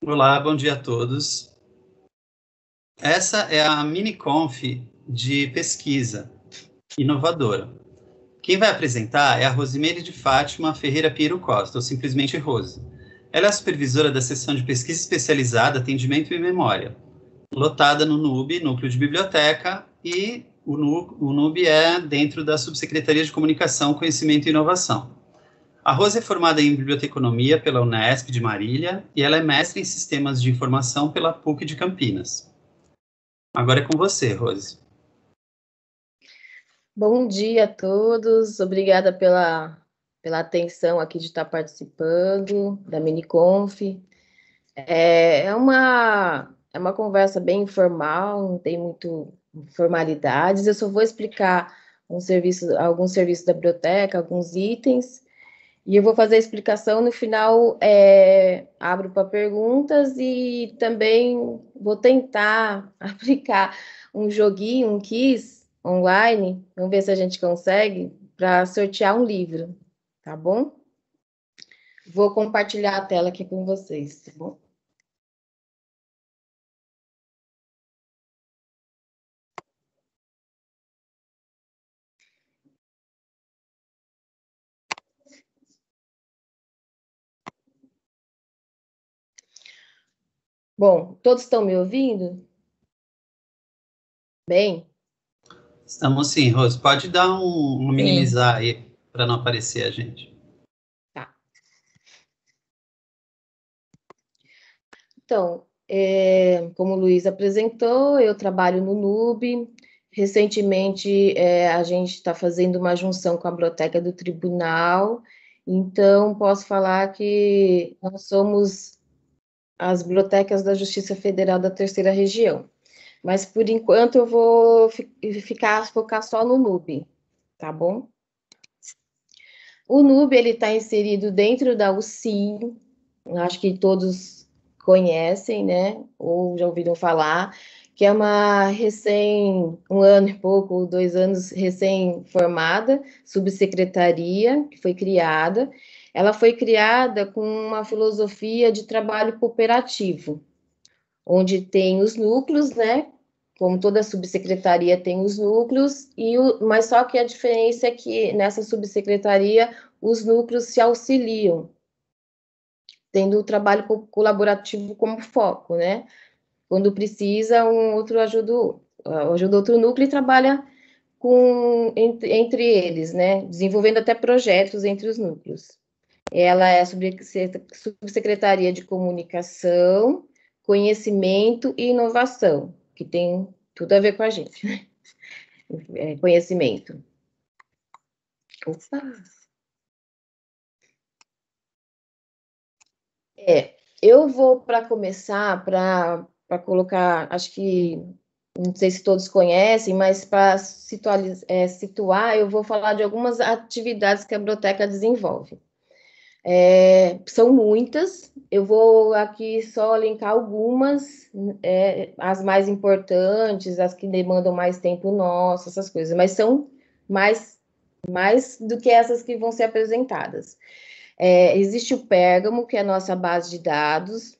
Olá, bom dia a todos. Essa é a mini-conf de pesquisa inovadora. Quem vai apresentar é a Rosimeire de Fátima Ferreira Pinheiro Costa, ou simplesmente Rose. Ela é a supervisora da seção de pesquisa especializada Atendimento e Memória, lotada no NUB, Núcleo de Biblioteca, e o NUB é dentro da Subsecretaria de Comunicação, Conhecimento e Inovação. A Rose é formada em Biblioteconomia pela Unesp de Marília e ela é mestre em Sistemas de Informação pela PUC de Campinas. Agora é com você, Rose. Bom dia a todos, obrigada pela atenção aqui de estar participando da MiniConf. É uma conversa bem informal, não tem muito formalidades, eu só vou explicar alguns serviços da biblioteca, alguns itens, e eu vou fazer a explicação no final, abro para perguntas e também vou tentar aplicar um joguinho, um quiz online, vamos ver se a gente consegue, para sortear um livro, tá bom? Vou compartilhar a tela aqui com vocês, tá bom? Bom, todos estão me ouvindo? Bem? Estamos sim, Rose. Pode dar um minimizar aí para não aparecer a gente. Tá. Então, como o Luiz apresentou, eu trabalho no NUB. Recentemente, a gente está fazendo uma junção com a Biblioteca do Tribunal, então posso falar que nós somos as bibliotecas da Justiça Federal da Terceira Região. Mas, por enquanto, eu vou focar só no NUB, tá bom? O NUB, ele está inserido dentro da UCI, acho que todos conhecem, né, ou já ouviram falar, que é um ano e pouco, ou 2 anos recém-formada, subsecretaria, que foi criada. Ela foi criada com uma filosofia de trabalho cooperativo, onde tem os núcleos, né, como toda subsecretaria tem os núcleos, mas só que a diferença é que nessa subsecretaria os núcleos se auxiliam, tendo o trabalho colaborativo como foco, né? Quando precisa, ajuda outro núcleo e trabalha entre eles, né? Desenvolvendo até projetos entre os núcleos. Ela é subsecretaria de Comunicação, Conhecimento e Inovação, que tem tudo a ver com a gente, né? Conhecimento. Opa! Eu vou, para começar, para colocar, acho que, não sei se todos conhecem, mas para situar, eu vou falar de algumas atividades que a biblioteca desenvolve. São muitas, eu vou aqui só elencar algumas, as mais importantes, as que demandam mais tempo nosso, essas coisas, mas são mais do que essas que vão ser apresentadas. Existe o Pérgamo, que é a nossa base de dados,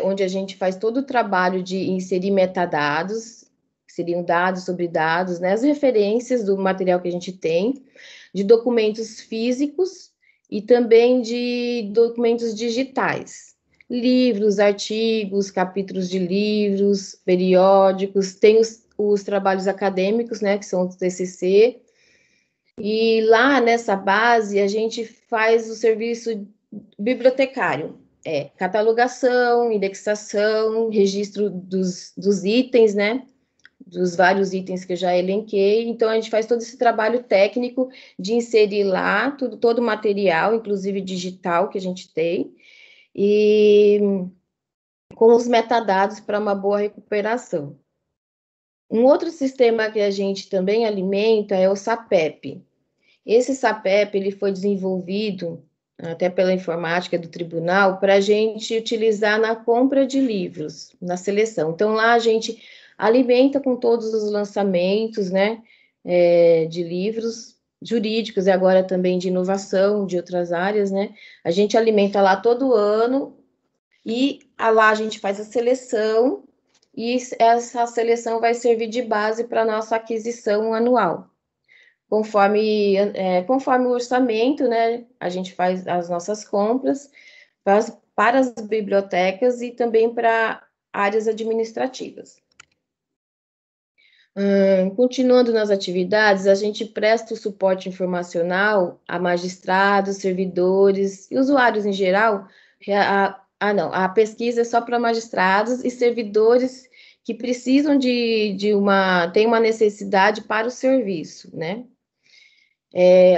onde a gente faz todo o trabalho de inserir metadados, que seriam dados sobre dados, né, as referências do material que a gente tem, de documentos físicos e também de documentos digitais. Livros, artigos, capítulos de livros, periódicos, tem os trabalhos acadêmicos, né, que são os TCC, e lá nessa base a gente faz o serviço bibliotecário, catalogação, indexação, registro dos itens, né? Dos vários itens que eu já elenquei. Então, a gente faz todo esse trabalho técnico de inserir lá todo o material, inclusive digital, que a gente tem, e com os metadados para uma boa recuperação. Um outro sistema que a gente também alimenta é o SAPEP. Esse SAPEP ele foi desenvolvido até pela informática do tribunal para a gente utilizar na compra de livros, na seleção. Então, lá a gente alimenta com todos os lançamentos, né, de livros jurídicos e agora também de inovação, de outras áreas, né? A gente alimenta lá todo ano e lá a gente faz a seleção, e essa seleção vai servir de base para a nossa aquisição anual. Conforme o orçamento, né, a gente faz as nossas compras para as bibliotecas e também para áreas administrativas. Continuando nas atividades, a gente presta o suporte informacional a magistrados, servidores e usuários em geral. A pesquisa é só para magistrados e servidores que precisam tem uma necessidade para o serviço, né?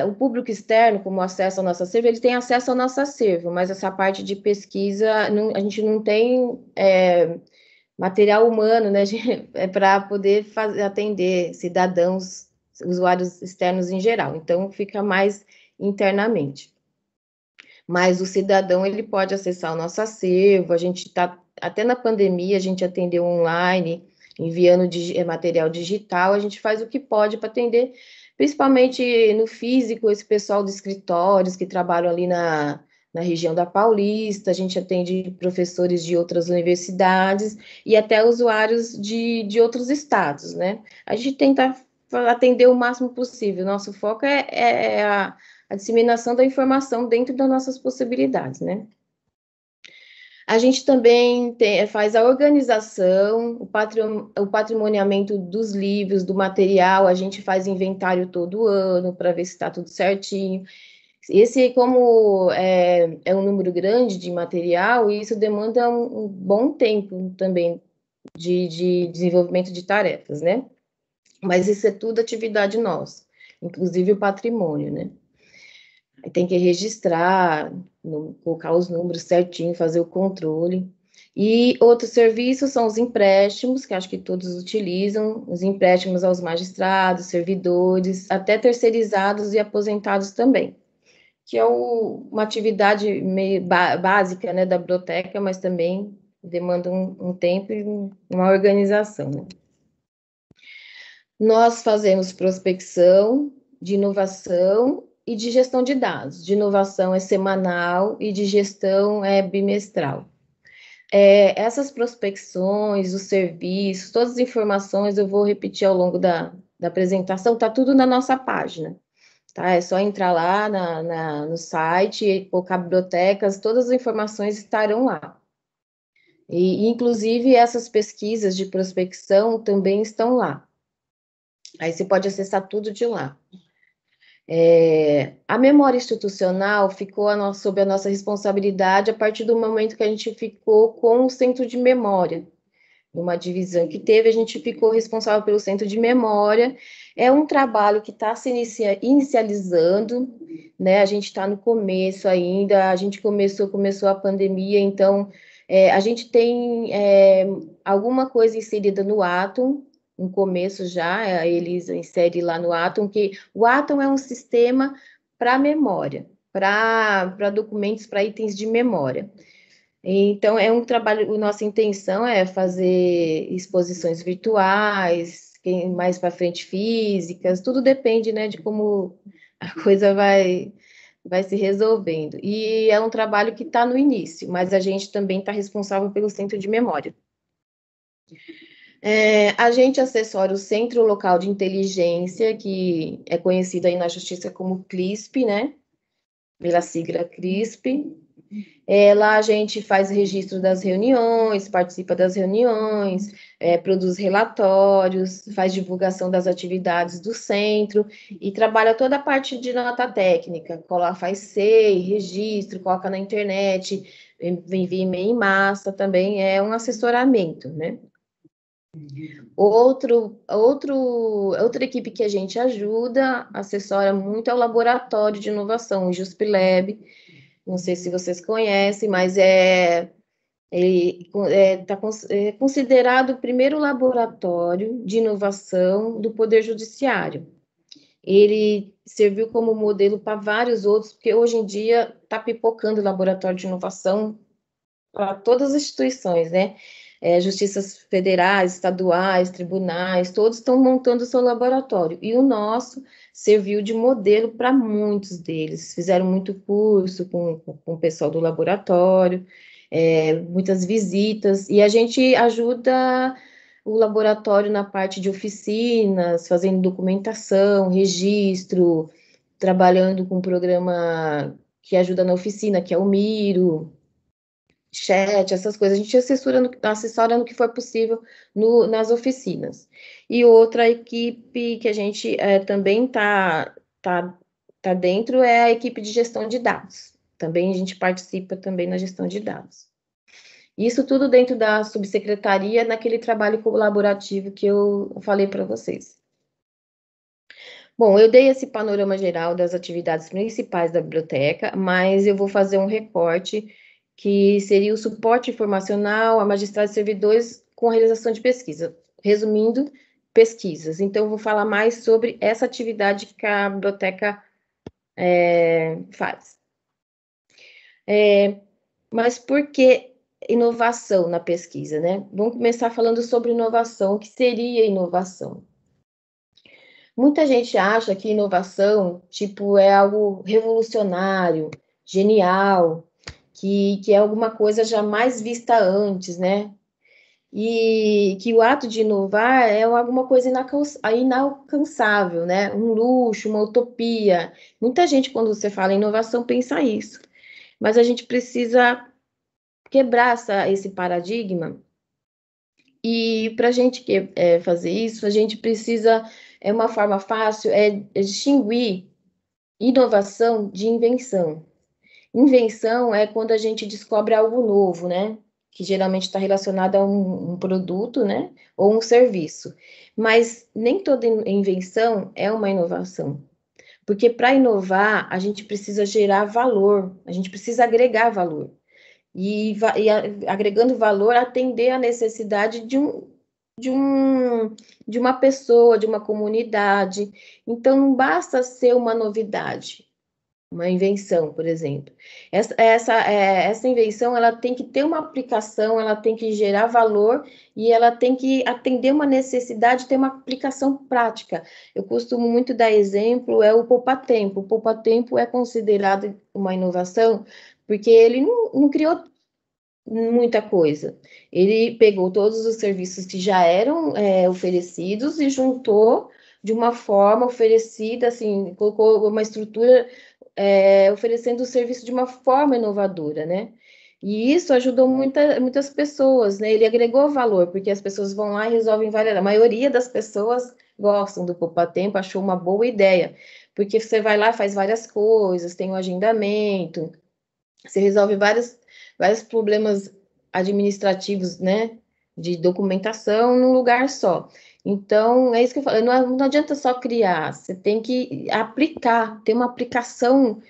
O público externo, como acesso ao nosso acervo, ele tem acesso ao nosso acervo, mas essa parte de pesquisa, a gente não tem material humano, né, para poder atender cidadãos, usuários externos em geral, então fica mais internamente. Mas o cidadão, ele pode acessar o nosso acervo, a gente está, até na pandemia, a gente atendeu online, enviando material digital, a gente faz o que pode para atender, principalmente no físico, esse pessoal de escritórios que trabalham ali na região da Paulista, a gente atende professores de outras universidades e até usuários de outros estados, né? A gente tenta atender o máximo possível, nosso foco é a disseminação da informação dentro das nossas possibilidades, né? A gente também faz a organização, o patrimoniamento dos livros, do material, a gente faz inventário todo ano para ver se está tudo certinho. Esse, como é um número grande de material, isso demanda um bom tempo também de desenvolvimento de tarefas, né? Mas isso é tudo atividade nossa, inclusive o patrimônio, né? Tem que registrar, colocar os números certinho, fazer o controle. E outros serviços são os empréstimos, que acho que todos utilizam, os empréstimos aos magistrados, servidores, até terceirizados e aposentados também, que é uma atividade meio básica, né, da biblioteca, mas também demanda um tempo e uma organização, né? Nós fazemos prospecção de inovação e de gestão de dados. De inovação é semanal e de gestão é bimestral. Essas prospecções, os serviços, todas as informações eu vou repetir ao longo da apresentação, está tudo na nossa página. Tá? É só entrar lá no site, colocar bibliotecas, todas as informações estarão lá. E, inclusive, essas pesquisas de prospecção também estão lá. Aí você pode acessar tudo de lá. A memória institucional ficou sob a nossa responsabilidade a partir do momento que a gente ficou com o centro de memória. Numa divisão que teve, a gente ficou responsável pelo centro de memória. É um trabalho que está se inicializando, né? A gente está no começo ainda, a gente começou a pandemia, então a gente tem alguma coisa inserida no Atom, no começo já, a Elisa insere lá no Atom, que o Atom é um sistema para memória, para documentos, para itens de memória. Então, é um trabalho, nossa intenção é fazer exposições virtuais, mais para frente físicas, tudo depende, né, de como a coisa vai se resolvendo. E é um trabalho que está no início, mas a gente também está responsável pelo centro de memória. A gente assessora o Centro Local de Inteligência, que é conhecido aí na Justiça como CLISP, né, pela sigla CLISP. Lá a gente faz registro das reuniões, participa das reuniões, produz relatórios, faz divulgação das atividades do centro e trabalha toda a parte de nota técnica, faz SEI, registro, coloca na internet, envia e-mail em massa, também é um assessoramento, né? Outra equipe que a gente ajuda, assessora muito é o Laboratório de Inovação, o JuspLab. Não sei se vocês conhecem, mas é considerado o primeiro laboratório de inovação do Poder Judiciário. Ele serviu como modelo para vários outros, porque hoje em dia está pipocando laboratório de inovação para todas as instituições, né? Justiças federais, estaduais, tribunais, todos estão montando o seu laboratório. E o nosso serviu de modelo para muitos deles. Fizeram muito curso com o pessoal do laboratório. muitas visitas, e a gente ajuda o laboratório na parte de oficinas, fazendo documentação, registro, trabalhando com um programa que ajuda na oficina, que é o Miro, chat, essas coisas. A gente assessora no que for possível nas oficinas. E outra equipe que a gente também tá dentro é a equipe de gestão de dados. Também a gente participa também na gestão de dados. Isso tudo dentro da subsecretaria, naquele trabalho colaborativo que eu falei para vocês. Bom, eu dei esse panorama geral das atividades principais da biblioteca, mas eu vou fazer um recorte que seria o suporte informacional a magistrados e servidores com a realização de pesquisa. Resumindo, pesquisas. Então, eu vou falar mais sobre essa atividade que a biblioteca faz. Mas por que inovação na pesquisa, né? Vamos começar falando sobre inovação. O que seria inovação? Muita gente acha que inovação, tipo, é algo revolucionário, genial, que é alguma coisa jamais vista antes, né? E que o ato de inovar é alguma coisa inalcançável, né? Um luxo, uma utopia. Muita gente, quando você fala em inovação, pensa isso. Mas a gente precisa quebrar esse paradigma. E para a gente fazer isso, a gente precisa, uma forma fácil, distinguir inovação de invenção. Invenção é quando a gente descobre algo novo, né? Que geralmente está relacionado a um produto, né? Ou um serviço. Mas nem toda invenção é uma inovação. Porque para inovar, a gente precisa gerar valor, a gente precisa agregar valor. E agregando valor, atender a necessidade de uma pessoa, de uma comunidade. Então, não basta ser uma novidade, uma invenção, por exemplo. Essa invenção, ela tem que ter uma aplicação, ela tem que gerar valor e ela tem que atender uma necessidade, ter uma aplicação prática. Eu costumo muito dar exemplo, é o poupa-tempo. O poupa-tempo é considerado uma inovação porque ele não criou muita coisa. Ele pegou todos os serviços que já eram oferecidos e juntou de uma forma oferecida, assim, colocou uma estrutura oferecendo o serviço de uma forma inovadora, né? E isso ajudou muitas pessoas, né? Ele agregou valor, porque as pessoas vão lá e resolvem várias. A maioria das pessoas gostam do poupa-tempo, achou uma boa ideia, porque você vai lá, faz várias coisas, tem um agendamento, você resolve vários problemas administrativos, né? De documentação num lugar só. Então, é isso que eu falo, não adianta só criar, você tem que aplicar, ter uma aplicação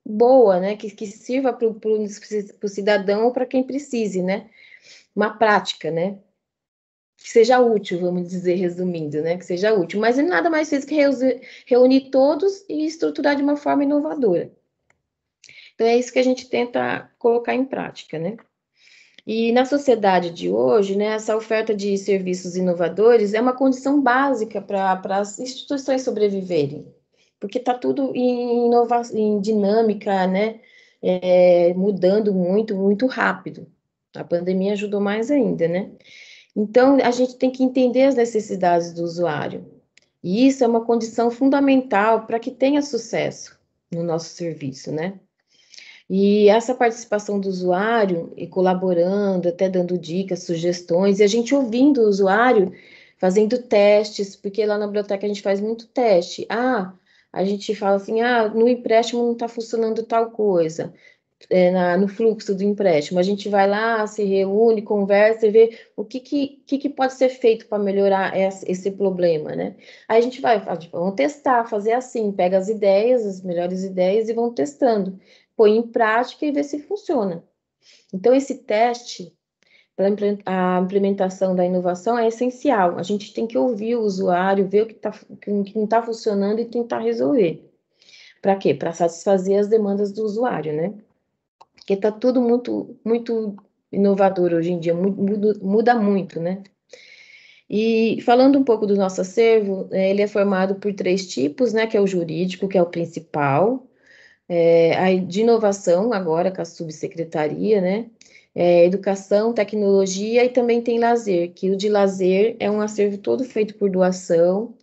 boa, né? Que sirva para o cidadão ou para quem precise, né? Uma prática, né? Que seja útil, vamos dizer, resumindo, né? Que seja útil, mas nada mais fez que reunir todos e estruturar de uma forma inovadora. Então, é isso que a gente tenta colocar em prática, né? E na sociedade de hoje, né, essa oferta de serviços inovadores é uma condição básica para as instituições sobreviverem, porque está tudo em dinâmica, né? Mudando muito, muito rápido. A pandemia ajudou mais ainda, né? Então, a gente tem que entender as necessidades do usuário. E isso é uma condição fundamental para que tenha sucesso no nosso serviço, né? E essa participação do usuário, e colaborando, até dando dicas, sugestões, e a gente ouvindo o usuário, fazendo testes, porque lá na biblioteca a gente faz muito teste. A gente fala assim, no empréstimo não está funcionando tal coisa no fluxo do empréstimo. A gente vai lá, se reúne, conversa e vê o que pode ser feito para melhorar esse problema, né? Aí a gente vamos testar, fazer assim, pega as ideias, as melhores ideias e vão testando, põe em prática e vê se funciona. Então, esse teste para a implementação da inovação é essencial. A gente tem que ouvir o usuário, ver o que não está funcionando e tentar resolver. Para quê? Para satisfazer as demandas do usuário, né? Porque está tudo muito, muito inovador hoje em dia, muda muito, né? E falando um pouco do nosso acervo, ele é formado por 3 tipos, né? Que é o jurídico, que é o principal, de inovação, agora com a subsecretaria, né? Educação, tecnologia e também tem lazer, que o de lazer é um acervo todo feito por doação.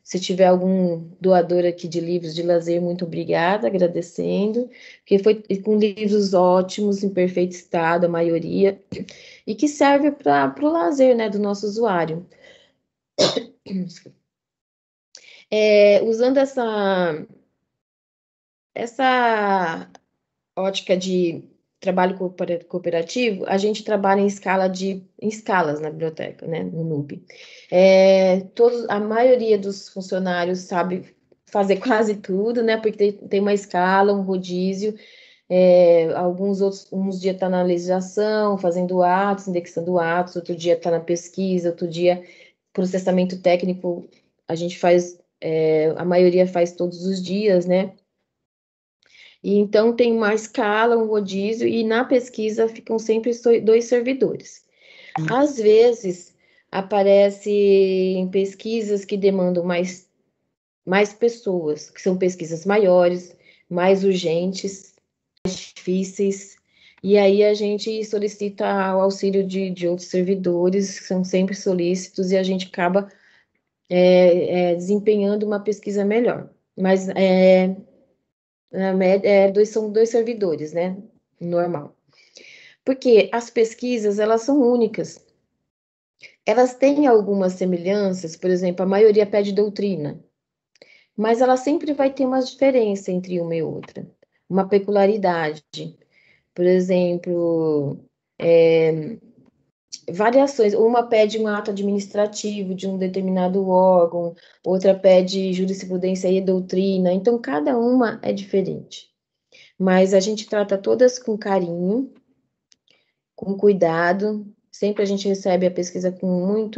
Se tiver algum doador aqui de livros de lazer, muito obrigada, agradecendo, porque foi com livros ótimos, em perfeito estado, a maioria, e que serve para o lazer, né, do nosso usuário. Usando essa ótica de trabalho cooperativo, a gente trabalha em escalas na biblioteca, né, no NUB. A maioria dos funcionários sabe fazer quase tudo, né, porque tem uma escala, um rodízio, alguns outros, uns dias está na legislação, fazendo atos, indexando atos, outro dia está na pesquisa, outro dia processamento técnico, a gente faz, a maioria faz todos os dias, né, e então tem uma escala, um rodízio, e na pesquisa ficam sempre dois servidores. Às vezes, aparecem pesquisas que demandam mais pessoas, que são pesquisas maiores, mais urgentes, mais difíceis, e aí a gente solicita o auxílio de outros servidores, que são sempre solícitos, e a gente acaba desempenhando uma pesquisa melhor. Mas na média, são dois servidores, né? Normal. Porque as pesquisas, elas são únicas. Elas têm algumas semelhanças, por exemplo, a maioria pede doutrina, mas ela sempre vai ter uma diferença entre uma e outra, uma peculiaridade. Por exemplo, variações. Uma pede um ato administrativo de um determinado órgão, outra pede jurisprudência e doutrina, então cada uma é diferente. Mas a gente trata todas com carinho, com cuidado, sempre a gente recebe a pesquisa com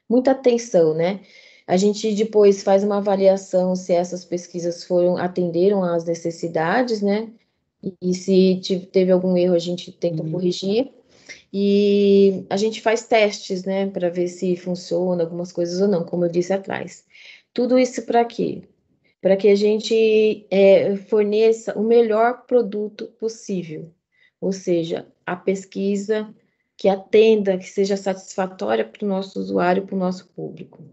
muita atenção, né? A gente depois faz uma avaliação se essas pesquisas atenderam às necessidades, né? E se teve algum erro, a gente tenta corrigir. E a gente faz testes, né, para ver se funciona algumas coisas ou não, como eu disse atrás. Tudo isso para quê? Para que a gente forneça o melhor produto possível, ou seja, a pesquisa que atenda, que seja satisfatória para o nosso usuário, para o nosso público.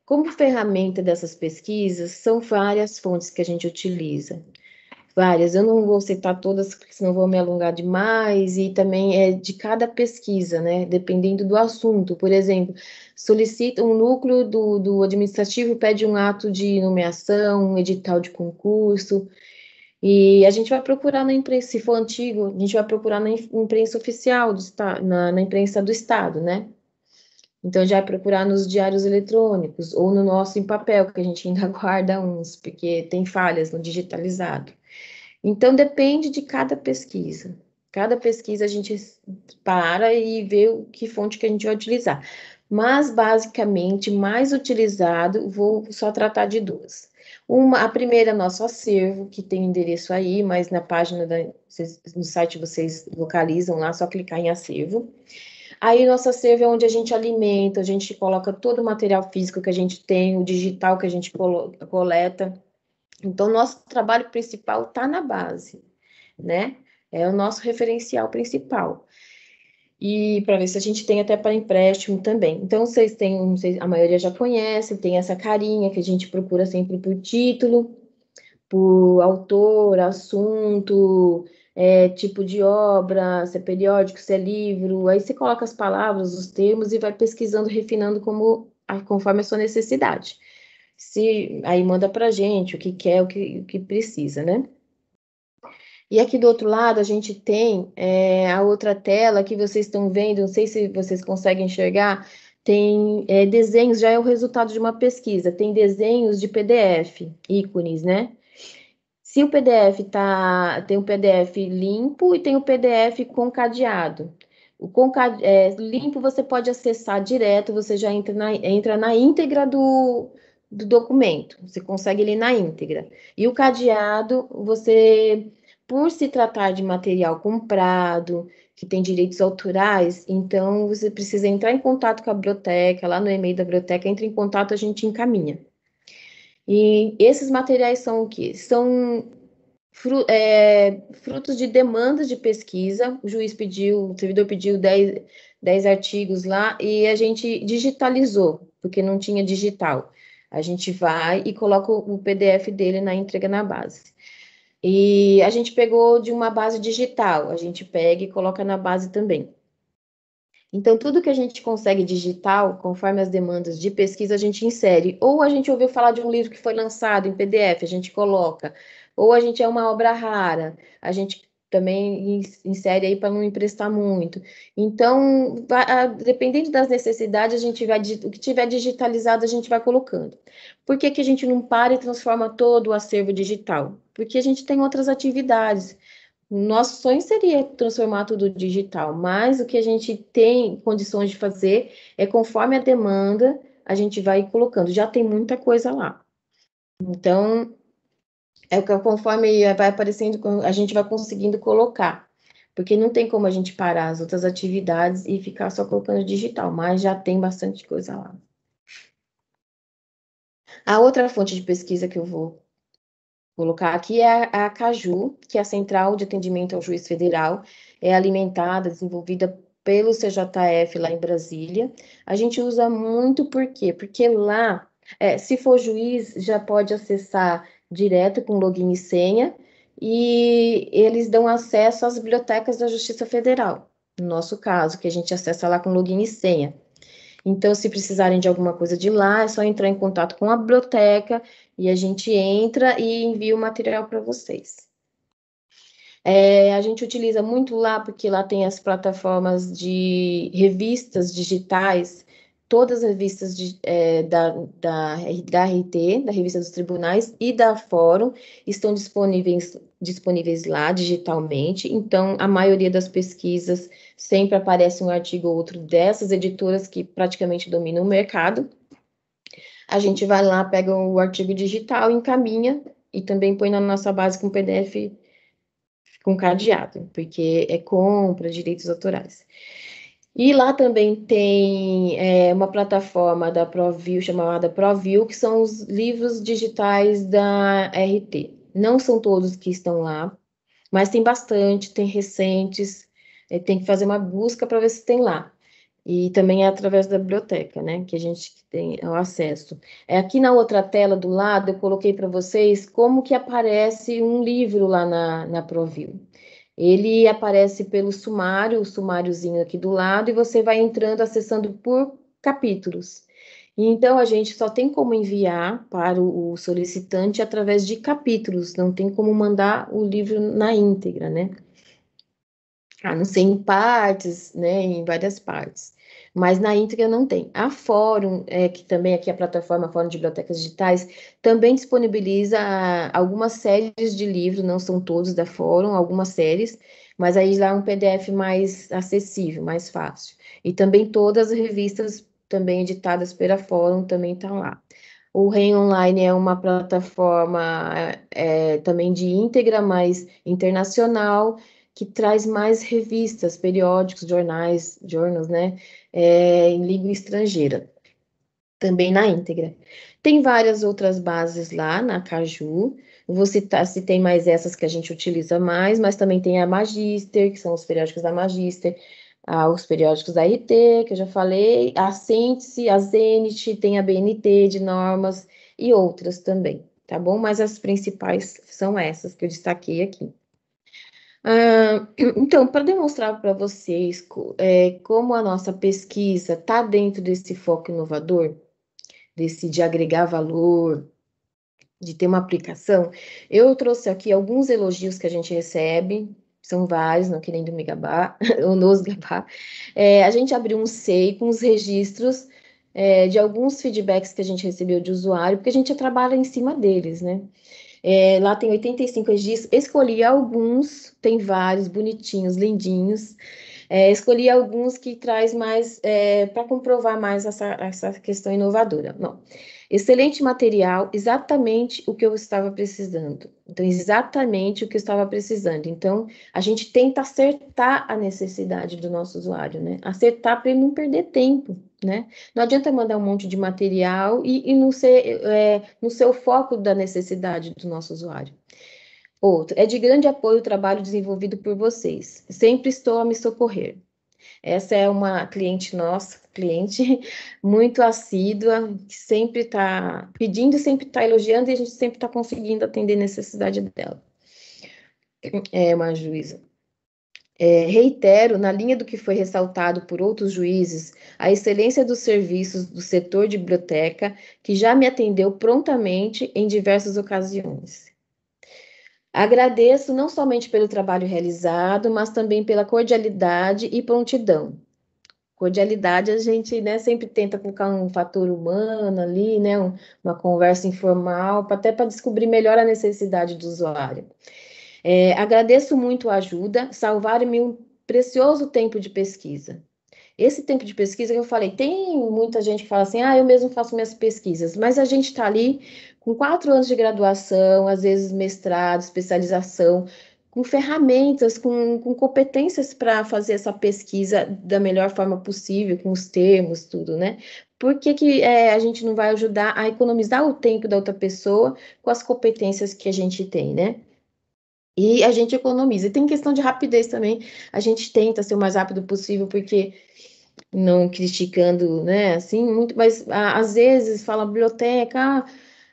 Como ferramenta dessas pesquisas, são várias fontes que a gente utiliza. Várias, eu não vou citar todas, porque senão vou me alongar demais, e também é de cada pesquisa, né, dependendo do assunto. Por exemplo, solicita um núcleo do administrativo, pede um ato de nomeação, um edital de concurso, e a gente vai procurar na imprensa, se for antigo, a gente vai procurar na imprensa oficial, na imprensa do Estado, né? Então, já vai procurar nos diários eletrônicos, ou no nosso em papel, que a gente ainda guarda uns, porque tem falhas no digitalizado. Então, depende de cada pesquisa. Cada pesquisa a gente para e vê que fonte que a gente vai utilizar. Mas, basicamente, mais utilizado, vou só tratar de duas. A primeira é nosso acervo, que tem endereço aí, mas na página, no site vocês localizam lá, só clicar em acervo. Aí, nosso acervo é onde a gente alimenta, a gente coloca todo o material físico que a gente tem, o digital que a gente coleta. Então, nosso trabalho principal está na base, né? É o nosso referencial principal. E para ver se a gente tem até para empréstimo também. Então, a maioria já conhece, tem essa carinha que a gente procura sempre por título, por autor, assunto, tipo de obra, se é periódico, se é livro. Aí você coloca as palavras, os termos e vai pesquisando, refinando conforme a sua necessidade. Aí manda para a gente o que quer, o que precisa, né? E aqui do outro lado a gente tem a outra tela que vocês estão vendo, não sei se vocês conseguem enxergar, tem desenhos, já é o resultado de uma pesquisa, tem desenhos de PDF, ícones, né? Se o PDF tem um PDF limpo e tem o PDF com cadeado. Limpo você pode acessar direto, você já entra na íntegra do documento, você consegue ler na íntegra. E o cadeado, por se tratar de material comprado, que tem direitos autorais, então você precisa entrar em contato com a biblioteca, lá no e-mail da biblioteca, entra em contato, a gente encaminha. E esses materiais são o quê? São frutos de demandas de pesquisa. O juiz pediu, o servidor pediu 10 artigos lá e a gente digitalizou, porque não tinha digital. A gente vai e coloca o PDF dele na entrega na base. E a gente pegou de uma base digital, a gente pega e coloca na base também. Então, tudo que a gente consegue digital, conforme as demandas de pesquisa, a gente insere. Ou a gente ouviu falar de um livro que foi lançado em PDF, a gente coloca. Ou a gente é uma obra rara, a gente também insere aí para não emprestar muito. Então, dependendo das necessidades, a gente vai, o que tiver digitalizado, a gente vai colocando. Por que que a gente não para e transforma todo o acervo digital? Porque a gente tem outras atividades. Nosso sonho seria transformar tudo digital, mas o que a gente tem condições de fazer é conforme a demanda, a gente vai colocando. Já tem muita coisa lá. Então, é o que conforme vai aparecendo, a gente vai conseguindo colocar. Porque não tem como a gente parar as outras atividades e ficar só colocando digital, mas já tem bastante coisa lá. A outra fonte de pesquisa que eu vou colocar aqui é a CAJU, que é a Central de Atendimento ao Juiz Federal, é alimentada, desenvolvida pelo CJF lá em Brasília. A gente usa muito por quê? Porque lá, se for juiz, já pode acessar direto com login e senha, e eles dão acesso às bibliotecas da Justiça Federal, no nosso caso, que a gente acessa lá com login e senha. Então, se precisarem de alguma coisa de lá, é só entrar em contato com a biblioteca e a gente entra e envia o material para vocês. A gente utiliza muito lá, porque lá tem as plataformas de revistas digitais, todas as revistas da RT, da Revista dos Tribunais e da Fórum, estão disponíveis lá digitalmente. Então, a maioria das pesquisas sempre aparece um artigo ou outro dessas editoras que praticamente dominam o mercado. A gente vai lá, pega o artigo digital, encaminha e também põe na nossa base com PDF com cadeado, porque é compra, direitos autorais. E lá também tem uma plataforma da ProView, chamada ProView, que são os livros digitais da RT. Não são todos que estão lá, mas tem bastante, tem recentes, tem que fazer uma busca para ver se tem lá. E também é através da biblioteca, né, que a gente tem o acesso. Aqui na outra tela do lado, eu coloquei para vocês como que aparece um livro lá na ProView. Ele aparece pelo sumário, o sumáriozinho aqui do lado, e você vai entrando, acessando por capítulos. Então, a gente só tem como enviar para o solicitante através de capítulos, não tem como mandar o livro na íntegra, né? A não ser em partes, né, em várias partes. Mas na íntegra não tem. A Fórum, que também aqui é a plataforma Fórum de Bibliotecas Digitais, também disponibiliza algumas séries de livros, não são todos da Fórum, algumas séries, mas aí lá é um PDF mais acessível, mais fácil. E também todas as revistas também editadas pela Fórum também estão lá. O REM Online é uma plataforma também de íntegra, mas internacional, que traz mais revistas, periódicos, jornais, journals, né, em língua estrangeira, também na íntegra. Tem várias outras bases lá na Caju, vou citar se tem mais essas que a gente utiliza mais, mas também tem a Magister, que são os periódicos da Magister, os periódicos da RT, que eu já falei, a Sente-se, a Zenit, tem a BNT de normas e outras também, tá bom? Mas as principais são essas que eu destaquei aqui. Então, para demonstrar para vocês como a nossa pesquisa está dentro desse foco inovador, desse de agregar valor, de ter uma aplicação, eu trouxe aqui alguns elogios que a gente recebe, são vários, não querendo me gabar, ou nos gabar. A gente abriu um SEI com os registros de alguns feedbacks que a gente recebeu de usuário, porque a gente trabalha em cima deles, né? Lá tem 85 registros, escolhi alguns, tem vários, bonitinhos, lindinhos. Escolhi alguns que traz mais, para comprovar mais essa questão inovadora. Não. Excelente material, exatamente o que eu estava precisando. Então, exatamente o que eu estava precisando. Então, a gente tenta acertar a necessidade do nosso usuário, né? Acertar para ele não perder tempo, né? Não adianta mandar um monte de material e não ser, no seu foco da necessidade do nosso usuário. Outro, é de grande apoio o trabalho desenvolvido por vocês. Sempre estou a me socorrer. Essa é uma cliente nossa, cliente muito assídua, que sempre está pedindo, sempre está elogiando, e a gente sempre está conseguindo atender a necessidade dela. É uma juíza. Reitero, na linha do que foi ressaltado por outros juízes, a excelência dos serviços do setor de biblioteca, que já me atendeu prontamente em diversas ocasiões. Agradeço não somente pelo trabalho realizado, mas também pela cordialidade e prontidão. Cordialidade, a gente, né, sempre tenta colocar um fator humano ali, né, uma conversa informal, até para descobrir melhor a necessidade do usuário. Agradeço muito a ajuda, salvaram-me um precioso tempo de pesquisa. Esse tempo de pesquisa que eu falei, tem muita gente que fala assim, eu mesmo faço minhas pesquisas, mas a gente está ali com 4 anos de graduação, às vezes mestrado, especialização, com ferramentas, com competências para fazer essa pesquisa da melhor forma possível, com os termos, tudo, né? Por que a gente não vai ajudar a economizar o tempo da outra pessoa com as competências que a gente tem, né? E a gente economiza. E tem questão de rapidez também. A gente tenta ser o mais rápido possível, porque não criticando, né, assim, muito, mas às vezes fala biblioteca,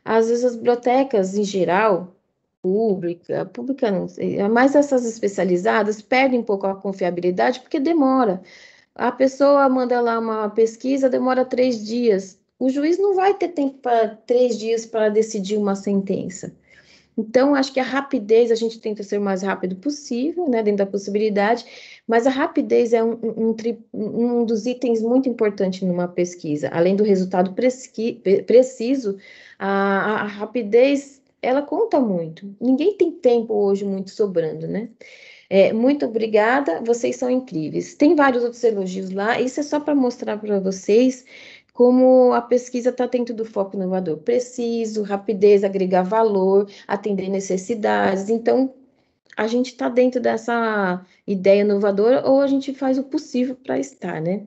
às vezes as bibliotecas em geral, pública não sei, mas essas especializadas perdem um pouco a confiabilidade porque demora. A pessoa manda lá uma pesquisa, demora 3 dias. O juiz não vai ter tempo para 3 dias para decidir uma sentença. Então, acho que a rapidez, a gente tenta ser o mais rápido possível, né, dentro da possibilidade, mas a rapidez é um dos itens muito importantes numa pesquisa. Além do resultado preciso, a rapidez, ela conta muito. Ninguém tem tempo hoje muito sobrando, né? Muito obrigada, vocês são incríveis. Tem vários outros elogios lá, isso é só para mostrar para vocês como a pesquisa está dentro do foco inovador. Preciso, rapidez, agregar valor, atender necessidades. Então, a gente está dentro dessa ideia inovadora ou a gente faz o possível para estar, né?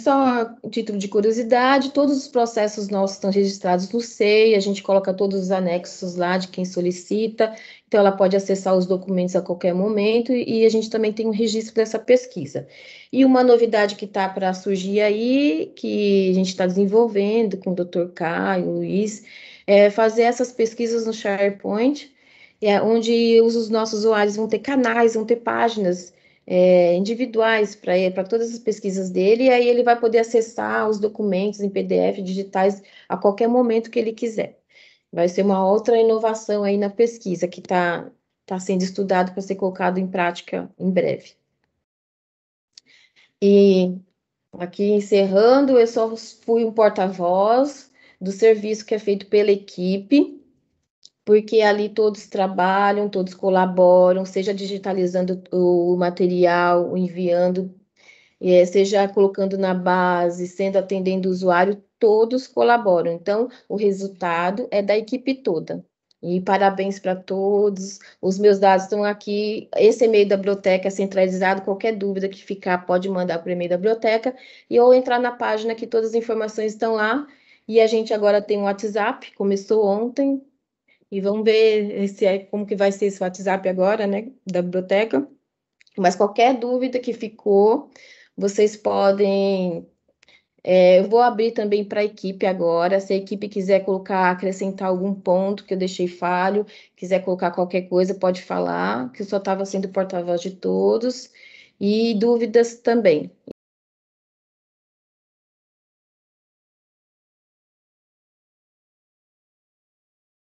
Só título de curiosidade, todos os processos nossos estão registrados no SEI, a gente coloca todos os anexos lá de quem solicita, então ela pode acessar os documentos a qualquer momento e a gente também tem um registro dessa pesquisa. E uma novidade que está para surgir aí, que a gente está desenvolvendo com o Dr. Caio, Luiz, é fazer essas pesquisas no SharePoint, onde os nossos usuários vão ter canais, vão ter páginas individuais para todas as pesquisas dele, e aí ele vai poder acessar os documentos em PDF digitais a qualquer momento que ele quiser. Vai ser uma outra inovação aí na pesquisa que tá sendo estudado para ser colocado em prática em breve. E aqui encerrando, eu só fui um porta-voz do serviço que é feito pela equipe, porque ali todos trabalham, todos colaboram, seja digitalizando o material, enviando, seja colocando na base, sendo atendendo o usuário, todos colaboram. Então, o resultado é da equipe toda. E parabéns para todos. Os meus dados estão aqui. Esse e-mail da biblioteca é centralizado. Qualquer dúvida que ficar, pode mandar para o e-mail da biblioteca ou entrar na página que todas as informações estão lá. E a gente agora tem um WhatsApp, começou ontem. E vamos ver como que vai ser esse WhatsApp agora, né, da biblioteca. Mas qualquer dúvida que ficou, vocês podem. Eu vou abrir também para a equipe agora. Se a equipe quiser colocar, acrescentar algum ponto que eu deixei falho, quiser colocar qualquer coisa, pode falar, que eu só estava sendo porta-voz de todos. E dúvidas também.